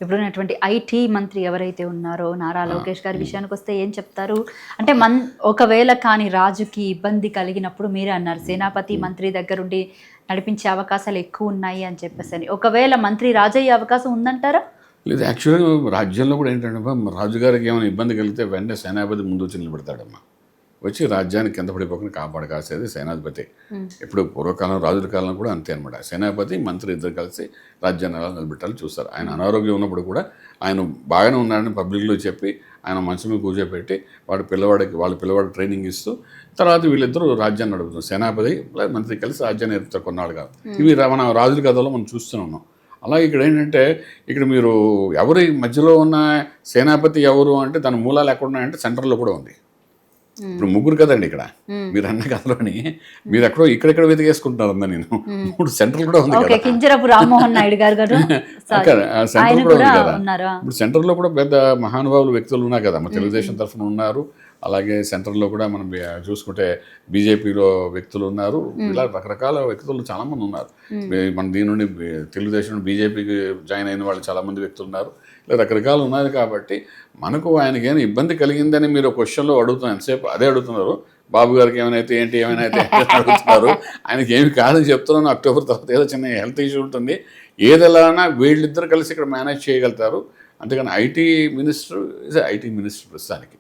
ఇప్పుడున్నటువంటి ఐటీ మంత్రి ఎవరైతే ఉన్నారో నారా లోకేష్ గారి విషయానికి వస్తే ఏం చెప్తారు అంటే ఒకవేళ కానీ రాజుకి ఇబ్బంది కలిగినప్పుడు మీరే అన్నారు సేనాపతి మంత్రి దగ్గరుండి నడిపించే అవకాశాలు ఎక్కువ ఉన్నాయి అని చెప్పేసి ఒకవేళ మంత్రి రాజయ్యే అవకాశం ఉందంటారా? లేదు, యాక్చువల్గా రాజ్యంలో కూడా ఏంటంటే రాజుగారికి ఏమైనా ఇబ్బంది కలిగితే వెంటనే సేనాపతి ముందు వచ్చి నిలబెడతాడమ్మా. వచ్చి రాజ్యానికి కింద పడిపోకుండా కాపాడకాసేది సేనాధిపతి. ఇప్పుడు పూర్వకాలం రాజుల కాలంలో కూడా అంతే అనమాట. సేనాపతి మంత్రి ఇద్దరు కలిసి రాజ్యాన్ని ఎలా నిలబెట్టాలని చూస్తారు. ఆయన అనారోగ్యం ఉన్నప్పుడు కూడా ఆయన బాగానే ఉన్నాడని పబ్లిక్లో చెప్పి ఆయన మంచం మీద కూర్చోబెట్టి వాళ్ళ పిల్లవాడికి ట్రైనింగ్ ఇస్తూ తర్వాత వీళ్ళిద్దరూ రాజ్యాన్ని నడుపుతారు. సేనాపతి మంత్రి కలిసి రాజ్యాన్ని నేర్పుతారు కొన్నాళ్ళు కాదు. ఇవి మన రాజుల కథలో మనం చూస్తూనే ఉన్నాం. అలాగే ఇక్కడ ఏంటంటే ఇక్కడ మీరు ఎవరి మధ్యలో ఉన్న సేనాపతి ఎవరు అంటే దాని మూలాలు ఎక్కడ ఉన్నాయంటే సెంటర్లో కూడా ఉంది. ఇప్పుడు ముగ్గురు కదండి ఇక్కడ మీరు అన్న కథలోని మీరు ఎక్కడో ఇక్కడెక్కడ వెతికేసుకుంటున్నారు అందా నేను 3 సెంటర్లు కూడా ఉంది కదా. కింజరాపు రామ్మోహన్ నాయుడు గారు సెంటర్ కూడా ఉంది కదా. ఇప్పుడు సెంటర్లో కూడా పెద్ద మహానుభావులు వ్యక్తులు ఉన్నారు కదా. మన తెలుగుదేశం తరఫున ఉన్నారు, అలాగే సెంటర్లో కూడా మనం చూసుకుంటే బీజేపీలో వ్యక్తులు ఉన్నారు. ఇలా రకరకాల వ్యక్తులు చాలామంది ఉన్నారు. మన దీని నుండి తెలుగుదేశం నుండి బీజేపీకి జాయిన్ అయిన వాళ్ళు చాలామంది వ్యక్తులు ఉన్నారు. ఇలా రకరకాలు ఉన్నారు. కాబట్టి మనకు ఆయనకి ఏమైనా ఇబ్బంది కలిగిందని మీరు క్వశ్చన్లో అడుగుతున్నారు. ఎంతసేపు అదే అడుగుతున్నారు. బాబు గారికి ఏమైనా అయితే అడుగుతున్నారు. ఆయనకి ఏమి కాదని చెప్తున్నాను. అక్టోబర్ తర్వాత ఏదో చిన్న హెల్త్ ఇష్యూ ఉంటుంది. ఏదెలానా వీళ్ళిద్దరు కలిసి ఇక్కడ మేనేజ్ చేయగలుగుతారు. అంతేగాని ఐటీ మినిస్టర్ ప్రస్తుతానికి